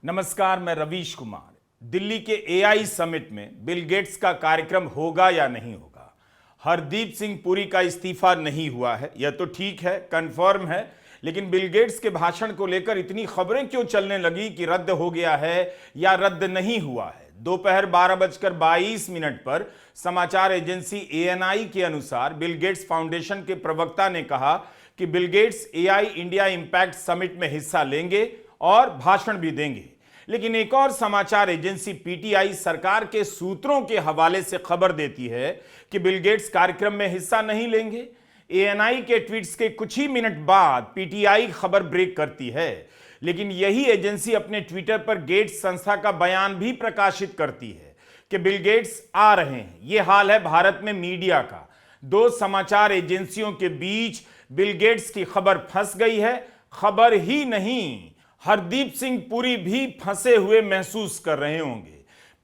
नमस्कार, मैं रवीश कुमार। दिल्ली के एआई समिट में बिल गेट्स का कार्यक्रम होगा या नहीं होगा? हरदीप सिंह पुरी का इस्तीफा नहीं हुआ है, यह तो ठीक है, कंफर्म है, लेकिन बिल गेट्स के भाषण को लेकर इतनी खबरें क्यों चलने लगी कि रद्द हो गया है या रद्द नहीं हुआ है? दोपहर 12:22 पर समाचार एजेंसी एएनआई के अनुसार बिल गेट्स फाउंडेशन के प्रवक्ता ने कहा कि Bill Gates AI India impact summit में हिस्सा लेंगे और भाषण भी देंगे। लेकिन एक और समाचार एजेंसी पीटीआई सरकार के सूत्रों के हवाले से खबर देती है कि बिल गेट्स कार्यक्रम में हिस्सा नहीं लेंगे। एएनआई के ट्वीट्स के कुछ ही मिनट बाद पीटीआई खबर ब्रेक करती है, लेकिन यही एजेंसी अपने ट्विटर पर गेट्स संस्था का बयान भी प्रकाशित करती है कि बिल गेट्स आ रहे हैं। यह हाल है भारत में मीडिया का। दो समाचार एजेंसियों के बीच बिल गेट्स की खबर फंस गई है। खबर ही नहीं, हरदीप सिंह पुरी भी फंसे हुए महसूस कर रहे होंगे।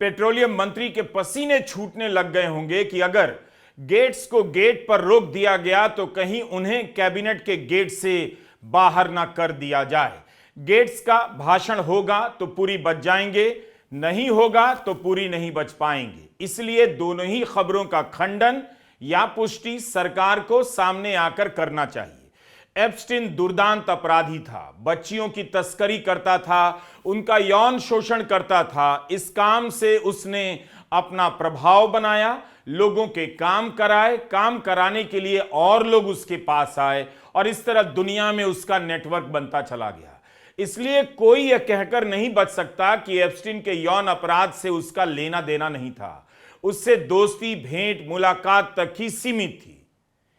पेट्रोलियम मंत्री के पसीने छूटने लग गए होंगे कि अगर गेट्स को गेट पर रोक दिया गया तो कहीं उन्हें कैबिनेट के गेट से बाहर ना कर दिया जाए। गेट्स का भाषण होगा तो पुरी बच जाएंगे, नहीं होगा तो पुरी नहीं बच पाएंगे। इसलिए दोनों ही खबरों का खंडन या पुष्टि सरकार को सामने आकर करना चाहिए। एप्स्टीन दुर्दांत अपराधी था, बच्चियों की तस्करी करता था, उनका यौन शोषण करता था। इस काम से उसने अपना प्रभाव बनाया, लोगों के काम कराए, काम कराने के लिए और लोग उसके पास आए और इस तरह दुनिया में उसका नेटवर्क बनता चला गया। इसलिए कोई यह कहकर नहीं बच सकता कि एप्स्टीन के यौन अपराध से उसका लेना देना नहीं था। उससे दोस्ती, भेंट, मुलाकात तक ही सीमित थी।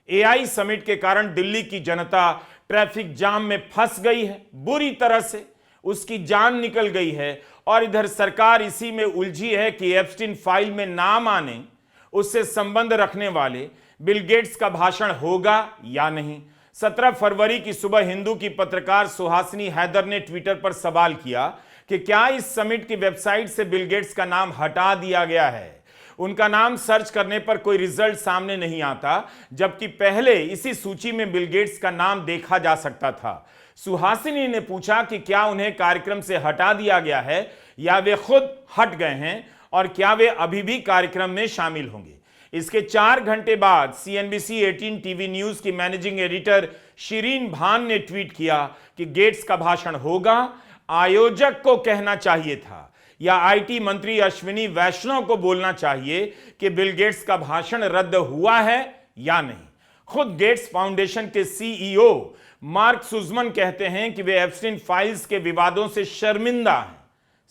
एआई समिट के कारण दिल्ली की जनता ट्रैफिक जाम में फंस गई है, बुरी तरह से उसकी जान निकल गई है। और इधर सरकार इसी में उलझी है कि एप्स्टीन फाइल में नाम आने, उससे संबंध रखने वाले बिल गेट्स का भाषण होगा या नहीं। 17 फरवरी की सुबह हिंदू की पत्रकार सुहासिनी हैदर ने ट्विटर पर सवाल किया कि क्या इस समिट की वेबसाइट से बिल गेट्स का नाम हटा दिया गया है। उनका नाम सर्च करने पर कोई रिजल्ट सामने नहीं आता, जबकि पहले इसी सूची में बिल गेट्स का नाम देखा जा सकता था। सुहासिनी ने पूछा कि क्या उन्हें कार्यक्रम से हटा दिया गया है या वे खुद हट गए हैं और क्या वे अभी भी कार्यक्रम में शामिल होंगे। इसके 4 घंटे बाद CNBC 18 टीवी न्यूज की मैनेजिंग एडिटर शिरीन भान ने ट्वीट किया कि गेट्स का भाषण होगा, आयोजक को कहना चाहिए था या आईटी मंत्री अश्विनी वैष्णव को बोलना चाहिए कि बिल गेट्स का भाषण रद्द हुआ है या नहीं। खुद गेट्स फाउंडेशन के CEO मार्क सुजमन कहते हैं कि वे एप्स्टीन फाइल्स के विवादों से शर्मिंदा हैं,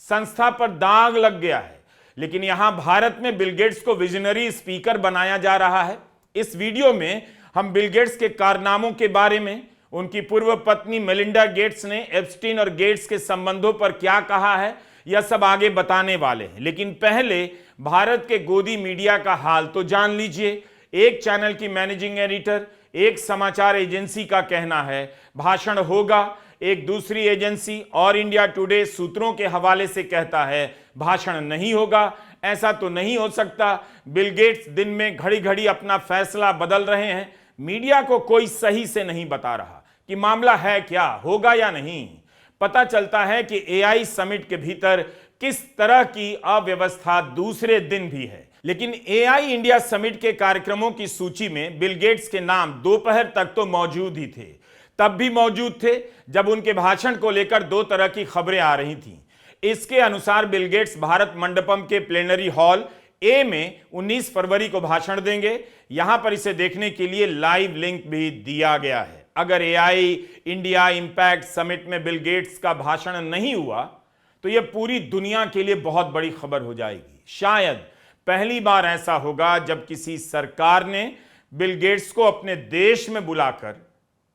संस्था पर दाग लग गया है। लेकिन यहां भारत में बिल गेट्स को विजनरी स्पीकर बनाया जा रहा है। इस वीडियो में हम बिल गेट्स के कारनामों के बारे में, उनकी पूर्व पत्नी मेलिंडा गेट्स ने एप्स्टीन और गेट्स के संबंधों पर क्या कहा है, यह सब आगे बताने वाले हैं। लेकिन पहले भारत के गोदी मीडिया का हाल तो जान लीजिए। एक चैनल की मैनेजिंग एडिटर, एक समाचार एजेंसी का कहना है भाषण होगा, एक दूसरी एजेंसी और इंडिया टुडे सूत्रों के हवाले से कहता है भाषण नहीं होगा। ऐसा तो नहीं हो सकता। बिल गेट्स दिन में घड़ी घड़ी अपना फैसला बदल रहे हैं। मीडिया को कोई सही से नहीं बता रहा कि मामला है क्या, होगा या नहीं। पता चलता है कि एआई समिट के भीतर किस तरह की अव्यवस्था दूसरे दिन भी है। लेकिन एआई इंडिया समिट के कार्यक्रमों की सूची में बिल गेट्स के नाम दोपहर तक तो मौजूद ही थे। तब भी मौजूद थे जब उनके भाषण को लेकर 2 तरह की खबरें आ रही थीं। इसके अनुसार बिल गेट्स भारत मंडपम के प्लेनरी हॉल ए में 19 फरवरी को भाषण देंगे। यहां पर इसे देखने के लिए लाइव लिंक भी दिया गया है। अगर एआई इंडिया इंपैक्ट समिट में बिल गेट्स का भाषण नहीं हुआ तो यह पूरी दुनिया के लिए बहुत बड़ी खबर हो जाएगी। शायद पहली बार ऐसा होगा जब किसी सरकार ने बिल गेट्स को अपने देश में बुलाकर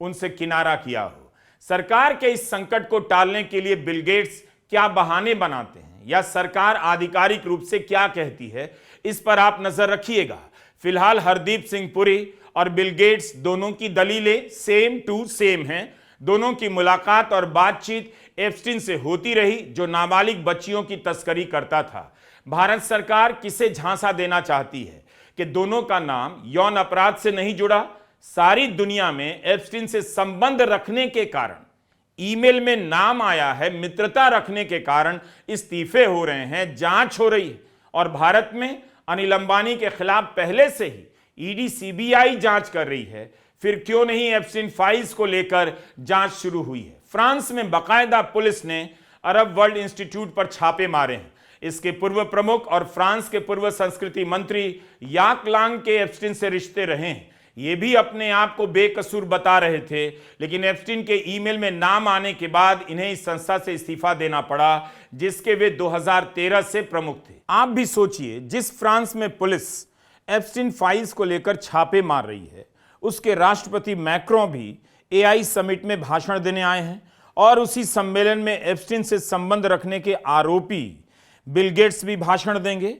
उनसे किनारा किया हो। सरकार के इस संकट को टालने के लिए बिल गेट्स क्या बहाने बनाते हैं या सरकार आधिकारिक रूप से क्या कहती है, इस पर आप नजर रखिएगा। फिलहाल हरदीप सिंह पुरी और बिल गेट्स दोनों की दलीलें सेम टू सेम हैं। दोनों की मुलाकात और बातचीत एप्स्टीन से होती रही, जो नाबालिग बच्चियों की तस्करी करता था। भारत सरकार किसे झांसा देना चाहती है कि दोनों का नाम यौन अपराध से नहीं जुड़ा। सारी दुनिया में एप्स्टीन से संबंध रखने के कारण ईमेल में नाम आया है, मित्रता रखने के कारण इस्तीफे हो रहे हैं, जांच हो रही है। और भारत में अनिल अंबानी के खिलाफ पहले से ही ईडी सीबीआई जांच कर रही है, फिर क्यों नहीं एप्स्टीन फाइल्स को लेकर जांच शुरू हुई है। फ्रांस में बाकायदा पुलिस ने अरब वर्ल्ड इंस्टीट्यूट पर छापे मारे हैं। इसके पूर्व प्रमुख और फ्रांस के पूर्व संस्कृति मंत्री याक लांग के एप्स्टीन से रिश्ते रहे हैं। ये भी अपने आप को बेकसूर बता रहे थे, लेकिन एप्स्टीन के ईमेल में नाम आने के बाद इन्हें इस संस्था से इस्तीफा देना पड़ा, जिसके वे 2013 से प्रमुख थे। आप भी सोचिए, जिस फ्रांस में पुलिस एप्स्टीन फाइल्स को लेकर छापे मार रही है, उसके राष्ट्रपति मैक्रों भी एआई समिट में भाषण देने आए हैं और उसी सम्मेलन में एप्स्टीन से संबंध रखने के आरोपी बिल गेट्स भी भाषण देंगे।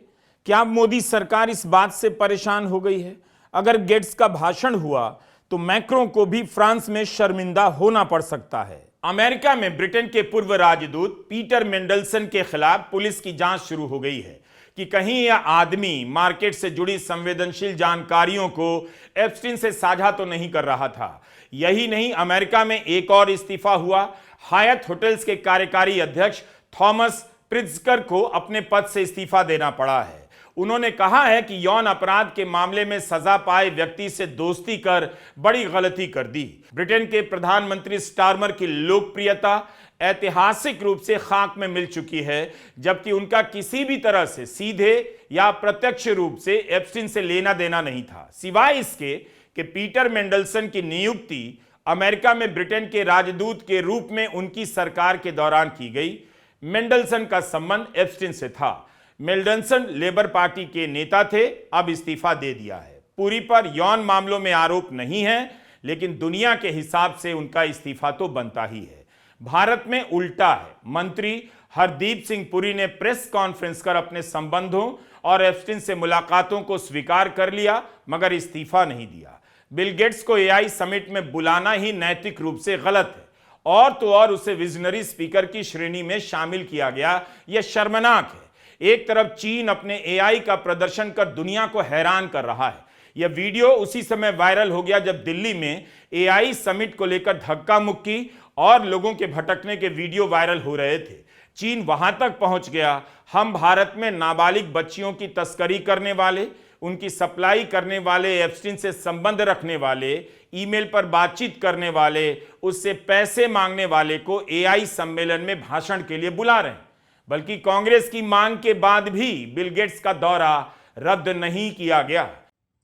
क्या मोदी सरकार इस बात से परेशान हो गई है? अगर गेट्स का भाषण हुआ तो मैक्रों को भी फ्रांस में शर्मिंदा होना पड़ सकता है। अमेरिका में ब्रिटेन के पूर्व राजदूत पीटर मेंडलसन के खिलाफ पुलिस की जांच शुरू हो गई है कि कहीं यह आदमी मार्केट से जुड़ी संवेदनशील जानकारियों को एप्स्टीन से साझा तो नहीं कर रहा था। यही नहीं, अमेरिका में एक और इस्तीफा हुआ। हायत होटल्स के कार्यकारी अध्यक्ष थॉमस प्रिट्जकर को अपने पद से इस्तीफा देना पड़ा है। उन्होंने कहा है कि यौन अपराध के मामले में सजा पाए व्यक्ति से दोस्ती कर बड़ी गलती कर दी। ब्रिटेन के प्रधानमंत्री स्टारमर की लोकप्रियता ऐतिहासिक रूप से खाक में मिल चुकी है, जबकि उनका किसी भी तरह से सीधे या प्रत्यक्ष रूप से एप्स्टीन से लेना देना नहीं था, सिवाय इसके कि पीटर मेंडलसन की नियुक्ति अमेरिका में ब्रिटेन के राजदूत के रूप में उनकी सरकार के दौरान की गई। मेंडलसन का संबंध एप्स्टीन से था। मेंडलसन लेबर पार्टी के नेता थे, अब इस्तीफा दे दिया है। पूरी पर यौन मामलों में आरोप नहीं है, लेकिन दुनिया के हिसाब से उनका इस्तीफा तो बनता ही है। भारत में उल्टा है। मंत्री हरदीप सिंह पुरी ने प्रेस कॉन्फ्रेंस कर अपने संबंधों और एप्स्टीन से मुलाकातों को स्वीकार कर लिया, मगर इस्तीफा नहीं दिया। बिल गेट्स को एआई समिट में बुलाना ही नैतिक रूप से गलत है, और तो और उसे विजनरी स्पीकर की श्रेणी में शामिल किया गया। यह शर्मनाक है। एक तरफ चीन अपने एआई का प्रदर्शन कर दुनिया को हैरान कर रहा है। यह वीडियो उसी समय वायरल हो गया जब दिल्ली में एआई समिट को लेकर धक्का मुक्की और लोगों के भटकने के वीडियो वायरल हो रहे थे। चीन वहां तक पहुंच गया, हम भारत में नाबालिग बच्चियों की तस्करी करने वाले, उनकी सप्लाई करने वाले, एप्स्टीन से संबंध रखने वाले, ईमेल पर बातचीत करने वाले, उससे पैसे मांगने वाले को एआई सम्मेलन में भाषण के लिए बुला रहे हैं। बल्कि कांग्रेस की मांग के बाद भी बिल गेट्स का दौरा रद्द नहीं किया गया।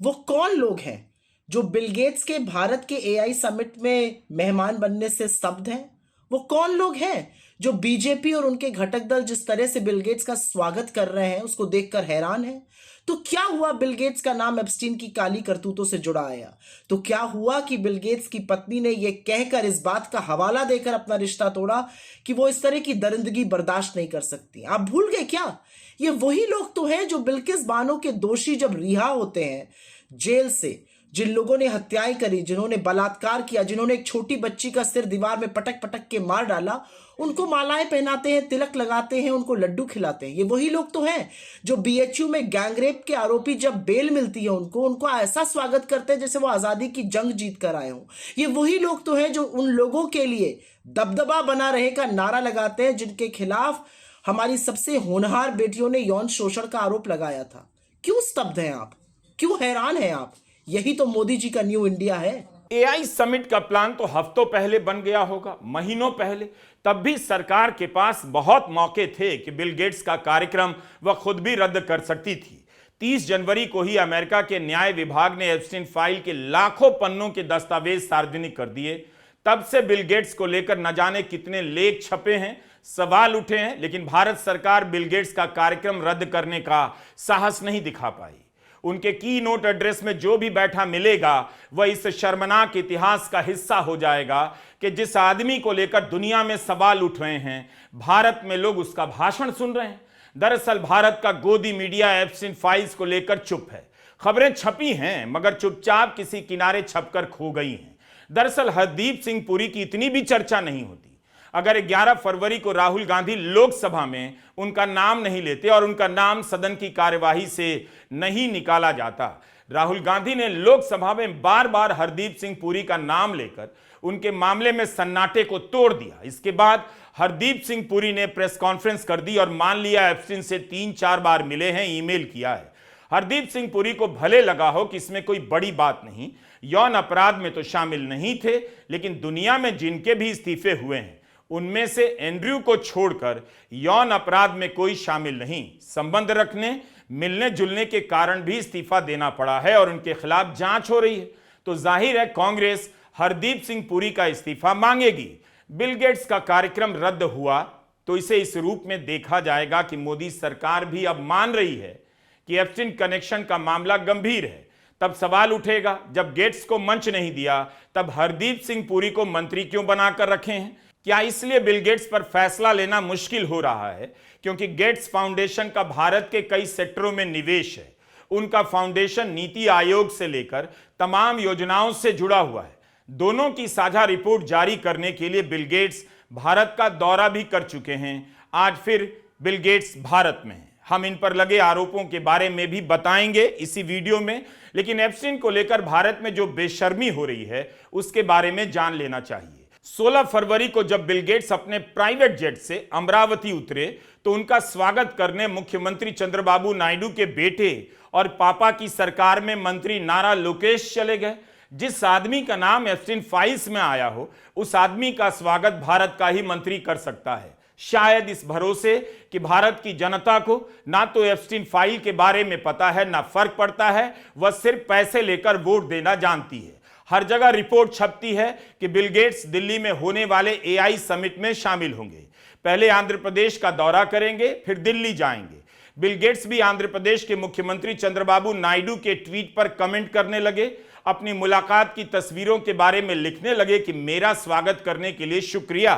वो कौन लोग हैं जो बिल गेट्स के भारत के एआई समिट में मेहमान बनने से स्तब्ध हैं? वो कौन लोग हैं जो बीजेपी और उनके घटक दल जिस तरह से बिल गेट्स का स्वागत कर रहे हैं उसको देखकर हैरान हैं? तो क्या हुआ बिल गेट्स का नाम एप्स्टीन की काली करतूतों से जुड़ा आया? तो क्या हुआ कि बिल गेट्स की पत्नी ने यह कहकर इस बात का हवाला देकर अपना रिश्ता तोड़ा कि वो इस तरह की दरिंदगी बर्दाश्त नहीं कर सकती? आप भूल गए क्या? ये वही लोग तो हैं जो बिल्किस बानो के दोषी जब रिहा होते हैं जेल से, जिन लोगों ने हत्याएं करी, जिन्होंने बलात्कार किया, जिन्होंने एक छोटी बच्ची का सिर दीवार में पटक पटक के मार डाला, उनको मालाएं पहनाते हैं, तिलक लगाते हैं, उनको लड्डू खिलाते हैं। ये वही लोग तो हैं जो बीएचयू में गैंगरेप के आरोपी जब बेल मिलती है उनको ऐसा स्वागत करते हैं जैसे वो आजादी की जंग जीत कर आए हों। ये वही लोग तो हैं जो उन लोगों के लिए दबदबा बना रहे का नारा लगाते हैं जिनके खिलाफ हमारी सबसे होनहार बेटियों ने यौन शोषण का आरोप लगाया था। क्यों स्तब्ध हैं आप? क्यों हैरान हैं आप? यही तो मोदी जी का न्यू इंडिया है। एआई समिट का प्लान तो हफ्तों पहले बन गया होगा, महीनों पहले। तब भी सरकार के पास बहुत मौके थे कि बिल गेट्स का कार्यक्रम वह खुद भी रद्द कर सकती थी। 30 जनवरी को ही अमेरिका के न्याय विभाग ने एप्स्टीन फाइल के लाखों पन्नों के दस्तावेज सार्वजनिक कर दिए। तब से बिल गेट्स को लेकर न जाने कितने लेख छपे हैं, सवाल उठे हैं, लेकिन भारत सरकार बिल गेट्स का कार्यक्रम रद्द करने का साहस नहीं दिखा पाई। उनके की नोट एड्रेस में जो भी बैठा मिलेगा वह इस शर्मनाक इतिहास का हिस्सा हो जाएगा कि जिस आदमी को लेकर दुनिया में सवाल उठ रहे हैं, भारत में लोग उसका भाषण सुन रहे हैं। दरअसल भारत का गोदी मीडिया एप्स्टीन फाइल्स को लेकर चुप है। खबरें छपी हैं मगर चुपचाप किसी किनारे छपकर खो गई हैं। दरअसल हरदीप सिंह पुरी की इतनी भी चर्चा नहीं होती अगर 11 फरवरी को राहुल गांधी लोकसभा में उनका नाम नहीं लेते और उनका नाम सदन की कार्यवाही से नहीं निकाला जाता। राहुल गांधी ने लोकसभा में बार बार हरदीप सिंह पुरी का नाम लेकर उनके मामले में सन्नाटे को तोड़ दिया। इसके बाद हरदीप सिंह पुरी ने प्रेस कॉन्फ्रेंस कर दी और मान लिया एप्स्टीन से 3-4 बार मिले हैं, ईमेल किया है। हरदीप सिंह पुरी को भले लगा हो कि इसमें कोई बड़ी बात नहीं, यौन अपराध में तो शामिल नहीं थे, लेकिन दुनिया में जिनके भी इस्तीफे हुए हैं उनमें से एंड्रयू को छोड़कर यौन अपराध में कोई शामिल नहीं। संबंध रखने, मिलने जुलने के कारण भी इस्तीफा देना पड़ा है और उनके खिलाफ जांच हो रही है। तो जाहिर है कांग्रेस हरदीप सिंह पुरी का इस्तीफा मांगेगी। बिल गेट्स का कार्यक्रम रद्द हुआ तो इसे इस रूप में देखा जाएगा कि मोदी सरकार भी अब मान रही है कि एप्स्टीन कनेक्शन का मामला गंभीर है। तब सवाल उठेगा, जब गेट्स को मंच नहीं दिया तब हरदीप सिंह पुरी को मंत्री क्यों बनाकर रखे हैं? क्या इसलिए बिल गेट्स पर फैसला लेना मुश्किल हो रहा है क्योंकि गेट्स फाउंडेशन का भारत के कई सेक्टरों में निवेश है? उनका फाउंडेशन नीति आयोग से लेकर तमाम योजनाओं से जुड़ा हुआ है। दोनों की साझा रिपोर्ट जारी करने के लिए बिल गेट्स भारत का दौरा भी कर चुके हैं। आज फिर बिल गेट्स भारत में हैं। हम इन पर लगे आरोपों के बारे में भी बताएंगे इसी वीडियो में, लेकिन एप्स्टीन को लेकर भारत में जो बेशर्मी हो रही है उसके बारे में जान लेना चाहिए। 16 फरवरी को जब बिल गेट्स अपने प्राइवेट जेट से अमरावती उतरे तो उनका स्वागत करने मुख्यमंत्री चंद्रबाबू नायडू के बेटे और पापा की सरकार में मंत्री नारा लोकेश चले गए। जिस आदमी का नाम एप्स्टीन फाइल्स में आया हो उस आदमी का स्वागत भारत का ही मंत्री कर सकता है, शायद इस भरोसे कि भारत की जनता को ना तो एप्स्टीन फाइल के बारे में पता है ना फर्क पड़ता है, वह सिर्फ पैसे लेकर वोट देना जानती है। हर जगह रिपोर्ट छपती है कि बिल गेट्स दिल्ली में होने वाले एआई समिट में शामिल होंगे। पहले आंध्र प्रदेश का दौरा करेंगे, फिर दिल्ली जाएंगे। बिल गेट्स भी आंध्र प्रदेश के मुख्यमंत्री चंद्रबाबू नायडू के ट्वीट पर कमेंट करने लगे। अपनी मुलाकात की तस्वीरों के बारे में लिखने लगे कि मेरा स्वागत करने के लिए शुक्रिया।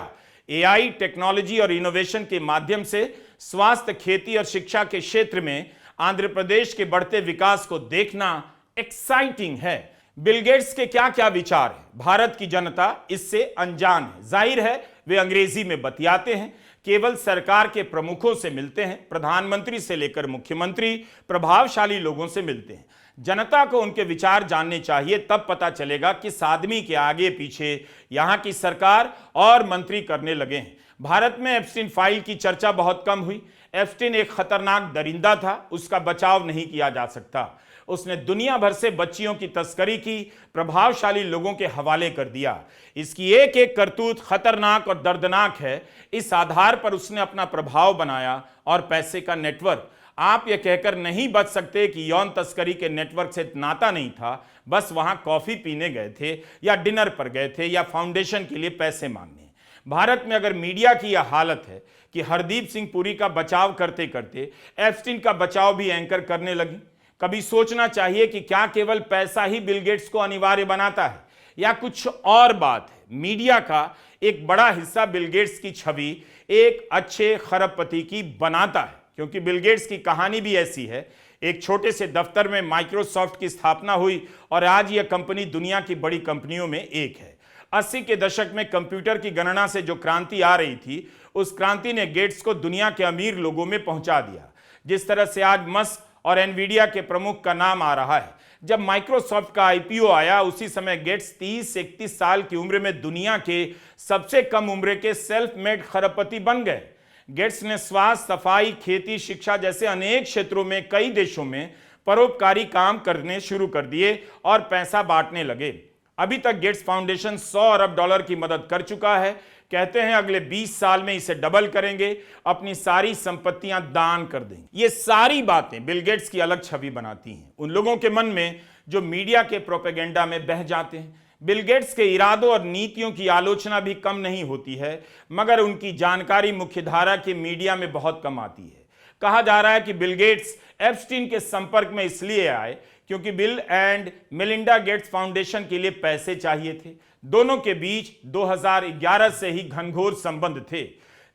एआई, टेक्नोलॉजी और इनोवेशन के माध्यम से स्वास्थ्य, खेती और शिक्षा के क्षेत्र में आंध्र प्रदेश के बढ़ते विकास को देखना एक्साइटिंग है। बिल गेट्स के क्या क्या विचार हैं, भारत की जनता इससे अनजान है। जाहिर है वे अंग्रेजी में बतियाते हैं, केवल सरकार के प्रमुखों से मिलते हैं, प्रधानमंत्री से लेकर मुख्यमंत्री, प्रभावशाली लोगों से मिलते हैं। जनता को उनके विचार जानने चाहिए, तब पता चलेगा किस आदमी के आगे पीछे यहां की सरकार और मंत्री करने लगे हैं। भारत में एप्स्टीन फाइल की चर्चा बहुत कम हुई। एप्स्टीन एक खतरनाक दरिंदा था, उसका बचाव नहीं किया जा सकता। उसने दुनिया भर से बच्चियों की तस्करी की, प्रभावशाली लोगों के हवाले कर दिया। इसकी एक एक करतूत खतरनाक और दर्दनाक है। इस आधार पर उसने अपना प्रभाव बनाया और पैसे का नेटवर्क। आप यह कहकर नहीं बच सकते कि यौन तस्करी के नेटवर्क से नाता नहीं था, बस वहां कॉफी पीने गए थे या डिनर पर गए थे या फाउंडेशन के लिए पैसे मांगने। भारत में अगर मीडिया की यह हालत है कि हरदीप सिंह पुरी का बचाव करते करते एप्स्टीन का बचाव भी एंकर करने लगी, कभी सोचना चाहिए कि क्या केवल पैसा ही बिल गेट्स को अनिवार्य बनाता है या कुछ और बात है। मीडिया का एक बड़ा हिस्सा बिल गेट्स की छवि एक अच्छे खरबपति की बनाता है, क्योंकि बिल गेट्स की कहानी भी ऐसी है। एक छोटे से दफ्तर में माइक्रोसॉफ्ट की स्थापना हुई और आज यह कंपनी दुनिया की बड़ी कंपनियों में एक है। 80 के दशक में कंप्यूटर की गणना से जो क्रांति आ रही थी, उस क्रांति ने गेट्स को दुनिया के अमीर लोगों में पहुंचा दिया। जिस तरह से आज मस्क और एनवीडिया के प्रमुख का नाम आ रहा है। जब माइक्रोसॉफ्ट का आईपीओ आया उसी समय गेट्स 30-31 साल की उम्र में दुनिया के सबसे कम उम्र के सेल्फ मेड खरबपति बन गए। गेट्स ने स्वास्थ्य, सफाई, खेती, शिक्षा जैसे अनेक क्षेत्रों में कई देशों में परोपकारी काम करने शुरू कर दिए और पैसा बांटने लगे। अभी तक गेट्स फाउंडेशन 100 अरब डॉलर की मदद कर चुका है। कहते हैं अगले 20 साल में इसे डबल करेंगे, अपनी सारी संपत्तियां दान कर देंगे। ये सारी बातें बिल गेट्स की अलग छवि बनाती हैं उन लोगों के मन में जो मीडिया के प्रोपेगेंडा में बह जाते हैं। बिल गेट्स के इरादों और नीतियों की आलोचना भी कम नहीं होती है, मगर उनकी जानकारी मुख्यधारा के मीडिया में बहुत कम आती है। कहा जा रहा है कि बिल गेट्स एप्स्टीन के संपर्क में इसलिए आए क्योंकि bill and Melinda Gates foundation के लिए पैसे चाहिए थे। दोनों के बीच 2011 से ही घनघोर संबंध थे।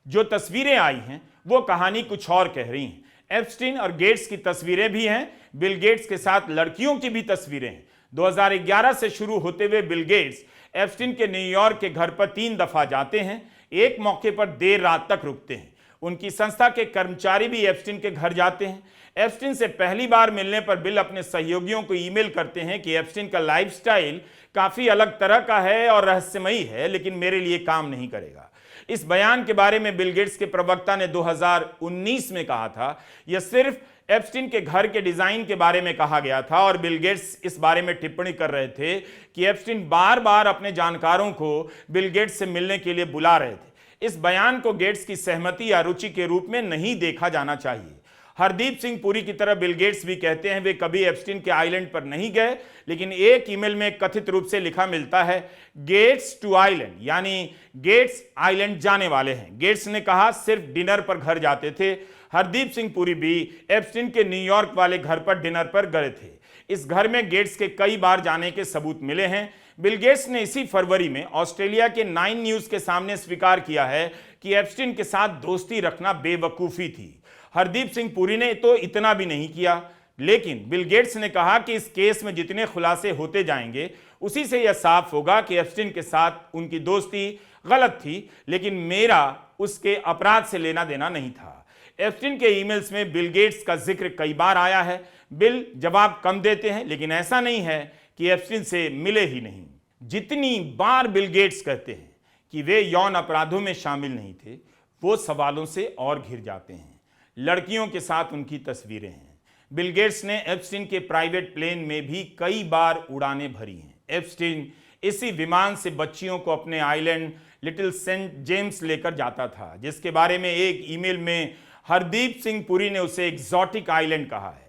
जो तस्वीरें आई हैं वो कहानी कुछ और कह रही हैं। एप्स्टीन और गेट्स की तस्वीरें भी हैं, बिल गेट्स के साथ लड़कियों की भी तस्वीरें हैं। 2011 से शुरू होते हुए बिल गेट्स एप्स्टीन के न्यूयॉर्क के घर पर 3 दफा जाते हैं। एक मौके पर देर रात तक रुकते हैं। उनकी संस्था के कर्मचारी भी एप्स्टीन के घर जाते हैं। एप्स्टीन से पहली बार मिलने पर बिल अपने सहयोगियों को ईमेल करते हैं कि एप्स्टीन का लाइफस्टाइल काफी अलग तरह का है और रहस्यमयी है, लेकिन मेरे लिए काम नहीं करेगा। इस बयान के बारे में बिल गेट्स के प्रवक्ता ने 2019 में कहा था। यह सिर्फ एप्स्टीन के घर के डिजाइन के बारे में कहा गया था और बिल गेट्स इस बारे में टिप्पणी कर रहे थे कि एप्स्टीन बार बार अपने जानकारों को बिल गेट्स से मिलने के लिए बुला रहे थे। इस बयान को गेट्स की सहमति या रुचि के रूप में नहीं देखा जाना चाहिए। हरदीप सिंह पुरी की तरह बिल गेट्स भी कहते हैं वे कभी एप्स्टीन के आइलैंड पर नहीं गए, लेकिन एक ईमेल में कथित रूप से लिखा मिलता है गेट्स टू आइलैंड, यानी गेट्स आइलैंड जाने वाले हैं। गेट्स ने कहा सिर्फ डिनर पर घर जाते थे। हरदीप सिंह पुरी भी एप्स्टीन के न्यूयॉर्क वाले घर पर डिनर पर गए थे। इस घर में गेट्स के कई बार जाने के सबूत मिले हैं। बिल गेट्स ने इसी फरवरी में ऑस्ट्रेलिया के 9 न्यूज के सामने स्वीकार किया है कि एप्स्टीन के साथ दोस्ती रखना बेवकूफी थी। हरदीप सिंह पुरी ने तो इतना भी नहीं किया, लेकिन बिल गेट्स ने कहा कि इस केस में जितने खुलासे होते जाएंगे उसी से यह साफ होगा कि एप्स्टीन के साथ उनकी दोस्ती गलत थी, लेकिन मेरा उसके अपराध से लेना देना नहीं था। एप्स्टीन के ईमेल्स में बिल गेट्स का जिक्र कई बार आया है। बिल जवाब कम देते हैं, लेकिन ऐसा नहीं है कि एप्स्टीन से मिले ही नहीं। जितनी बार बिल गेट्स कहते हैं कि वे यौन अपराधों में शामिल नहीं थे, वो सवालों से और घिर जाते हैं। लड़कियों के साथ उनकी तस्वीरें हैं। बिल गेट्स ने एप्स्टीन के प्राइवेट प्लेन में भी कई बार उड़ानें भरी हैं। एप्स्टीन इसी विमान से बच्चियों को अपने आइलैंड लिटिल सेंट जेम्स लेकर जाता था, जिसके बारे में एक ईमेल में हरदीप सिंह पुरी ने उसे एग्जॉटिक आइलैंड कहा है।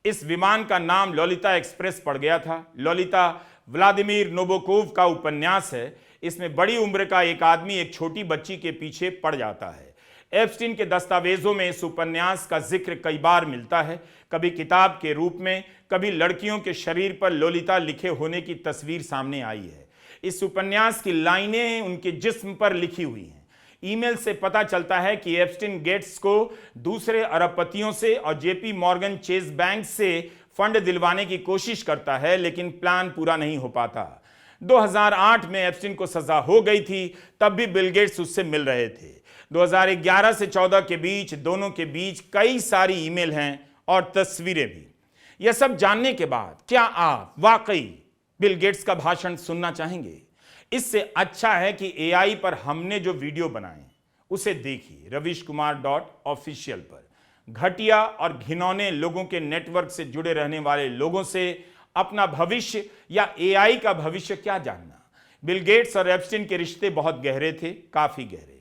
इस विमान का नाम लोलिता एक्सप्रेस पड़ गया था। लोलिता व्लादिमीर नोबोकोव का उपन्यास है। इसमें बड़ी उम्र का एक आदमी एक छोटी बच्ची के पीछे पड़ जाता है। एप्स्टीन के दस्तावेजों में इस उपन्यास का जिक्र कई बार मिलता है, कभी किताब के रूप में, कभी लड़कियों के शरीर पर लोलिता लिखे होने की तस्वीर सामने आई है। इस उपन्यास की लाइनें उनके जिस्म पर लिखी हुई हैं। ईमेल से पता चलता है कि एप्स्टीन गेट्स को दूसरे अरबपतियों से और जेपी मॉर्गन चेज बैंक से फंड दिलवाने की कोशिश करता है, लेकिन प्लान पूरा नहीं हो पाता। 2008 में एप्स्टीन को सजा हो गई थी, तब भी बिल गेट्स उससे मिल रहे थे। 2011 से 14 के बीच दोनों के बीच कई सारी ईमेल हैं और तस्वीरें भी। यह सब जानने के बाद क्या आप वाकई बिल गेट्स का भाषण सुनना चाहेंगे? इससे अच्छा है कि एआई पर हमने जो वीडियो बनाए उसे देखिए ravishkumar.official पर। घटिया और घिनौने लोगों के नेटवर्क से जुड़े रहने वाले लोगों से अपना भविष्य या एआई का भविष्य क्या जानना। बिल गेट्स और एप्स्टीन के रिश्ते बहुत गहरे थे, काफी गहरे।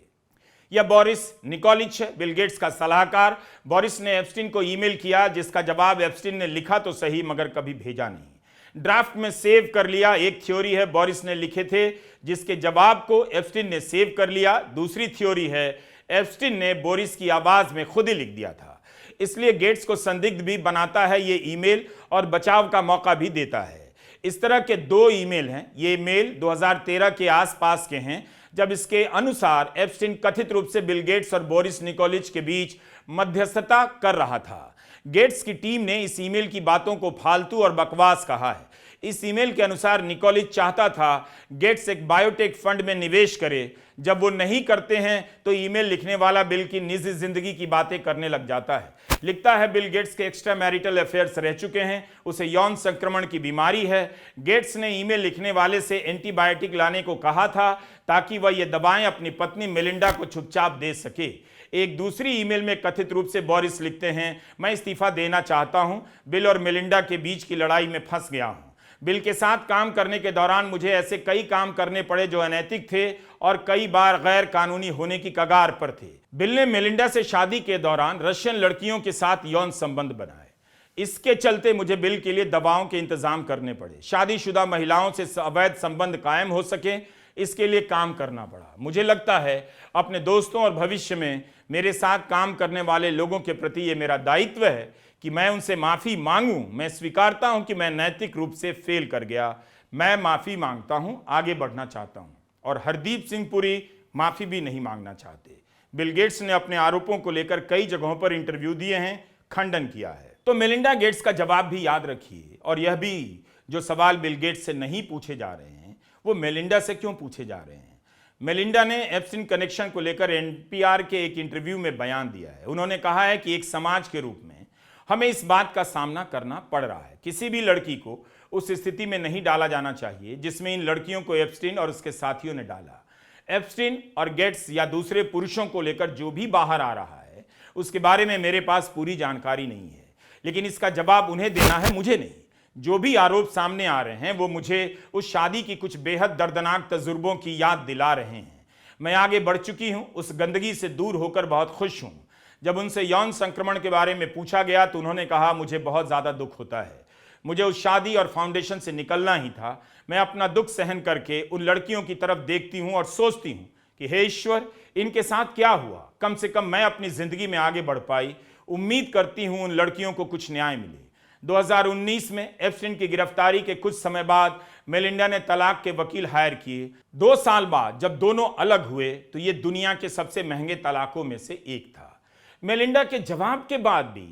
यह बोरिस निकोलिच है, बिल गेट्स का सलाहकार। बोरिस ने एप्स्टीन को ईमेल किया, जिसका जवाब एप्स्टीन ने लिखा तो सही मगर कभी भेजा नहीं। ड्राफ्ट में सेव कर लिया। एक थ्योरी है बोरिस ने लिखे थे, जिसके जवाब को एप्स्टीन ने सेव कर लिया। दूसरी थ्योरी है एप्स्टीन ने बोरिस की आवाज में खुद ही लिख दिया था। इसलिए गेट्स को संदिग्ध भी बनाता है ये ईमेल और बचाव का मौका भी देता है। इस तरह के 2 ईमेल हैं। ये ईमेल 2013 के आसपास के हैं, जब इसके अनुसार एप्स्टीन कथित रूप से बिल गेट्स और बोरिस निकोलिच के बीच मध्यस्थता कर रहा था। गेट्स की टीम ने इस ईमेल की बातों को फालतू और बकवास कहा है। इस ईमेल के अनुसार निकोलिच चाहता था गेट्स एक बायोटेक फंड में निवेश करे। जब वो नहीं करते हैं तो ईमेल लिखने वाला बिल की निजी जिंदगी की बातें करने लग जाता है। लिखता है बिल गेट्स के एक्स्ट्रा मैरिटल अफेयर्स रह चुके हैं, उसे यौन संक्रमण की बीमारी है। गेट्स ने ईमेल लिखने वाले से एंटीबायोटिक लाने को कहा था ताकि वह ये दवाएं अपनी पत्नी मेलिंडा को चुपचाप दे सके। एक दूसरी ईमेल में कथित रूप से बोरिस लिखते हैं, मैं इस्तीफा देना चाहता हूं, बिल और मेलिंडा के बीच की लड़ाई में फंस गया हूं। बिल के साथ काम करने के दौरान मुझे ऐसे कई काम करने पड़े जो अनैतिक थे और कई बार गैर कानूनी होने की कगार पर थे। बिल ने मेलिंडा से शादी के दौरान रशियन लड़कियों के साथ यौन संबंध बनाए। इसके चलते मुझे बिल के लिए दवाओं के इंतजाम करने पड़े। शादीशुदा महिलाओं से अवैध संबंध कायम हो सके, इसके लिए काम करना पड़ा। मुझे लगता है अपने दोस्तों और भविष्य में मेरे साथ काम करने वाले लोगों के प्रति ये मेरा दायित्व है कि मैं उनसे माफी मांगूं। मैं स्वीकारता हूं कि मैं नैतिक रूप से फेल कर गया। मैं माफी मांगता हूं, आगे बढ़ना चाहता हूं। और हरदीप सिंह पुरी माफी भी नहीं मांगना चाहते। बिल गेट्स ने अपने आरोपों को लेकर कई जगहों पर इंटरव्यू दिए हैं, खंडन किया है। तो मेलिंडा गेट्स का जवाब भी याद रखिए। और यह भी जो सवाल बिल गेट्स से नहीं पूछे जा रहे हैं वो मेलिंडा से क्यों पूछे जा रहे हैं। मेलिंडा ने एप्स्टीन कनेक्शन को लेकर एनपीआर के एक इंटरव्यू में बयान दिया है। उन्होंने कहा है कि एक समाज के रूप में हमें इस बात का सामना करना पड़ रहा है। किसी भी लड़की को उस स्थिति में नहीं डाला जाना चाहिए जिसमें इन लड़कियों को एप्स्टीन और उसके साथियों ने डाला। एप्स्टीन और गेट्स या दूसरे पुरुषों को लेकर जो भी बाहर आ रहा है उसके बारे में मेरे पास पूरी जानकारी नहीं है, लेकिन इसका जवाब उन्हें देना है, मुझे नहीं। जो भी आरोप सामने आ रहे हैं वो मुझे उस शादी की कुछ बेहद दर्दनाक तजुर्बों की याद दिला रहे हैं। मैं आगे बढ़ चुकी हूं, उस गंदगी से दूर होकर बहुत खुश हूं। जब उनसे यौन संक्रमण के बारे में पूछा गया तो उन्होंने कहा, मुझे बहुत ज़्यादा दुख होता है, मुझे उस शादी और फाउंडेशन से निकलना ही था। मैं अपना दुख सहन करके उन लड़कियों की तरफ देखती हूँ और सोचती हूँ कि हे ईश्वर, इनके साथ क्या हुआ। कम से कम मैं अपनी ज़िंदगी में आगे बढ़ पाई। उम्मीद करती हूँ उन लड़कियों को कुछ न्याय मिले। 2019 में एप्स्टीन की गिरफ्तारी के कुछ समय बाद मेलिंडा ने तलाक के वकील हायर किए। 2 साल बाद जब दोनों अलग हुए तो ये दुनिया के सबसे महंगे तलाकों में से एक था। मेलिंडा के जवाब के बाद भी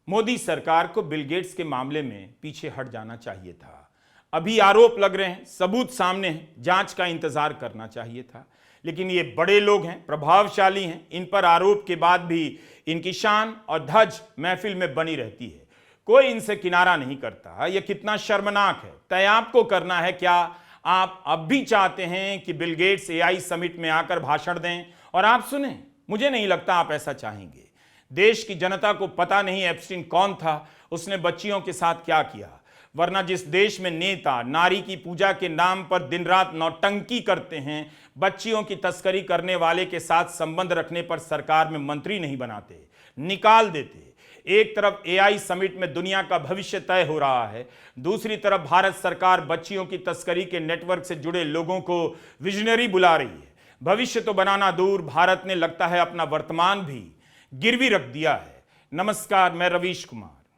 मोदी सरकार को बिल गेट्स के मामले में पीछे हट जाना चाहिए था। अभी आरोप लग रहे हैं, सबूत सामने हैं, जांच का इंतजार करना चाहिए था। लेकिन ये बड़े लोग हैं, प्रभावशाली हैं, इन पर आरोप के बाद भी इनकी शान और धज महफिल में बनी रहती है। कोई इनसे किनारा नहीं करता। यह कितना शर्मनाक है। तय आपको करना है। क्या आप अब भी चाहते हैं कि बिल गेट्स एआई समिट में आकर भाषण दें और आप सुने? मुझे नहीं लगता आप ऐसा चाहेंगे। देश की जनता को पता नहीं एप्स्टीन कौन था, उसने बच्चियों के साथ क्या किया। वरना जिस देश में नेता नारी की पूजा के नाम पर दिन रात नौटंकी करते हैं, बच्चियों की तस्करी करने वाले के साथ संबंध रखने पर सरकार में मंत्री नहीं बनाते, निकाल देते। एक तरफ एआई समिट में दुनिया का भविष्य तय हो रहा है, दूसरी तरफ भारत सरकार बच्चियों की तस्करी के नेटवर्क से जुड़े लोगों को विजनरी बुला रही है। भविष्य तो बनाना दूर, भारत ने लगता है अपना वर्तमान भी गिरवी रख दिया है। नमस्कार, मैं रवीश कुमार।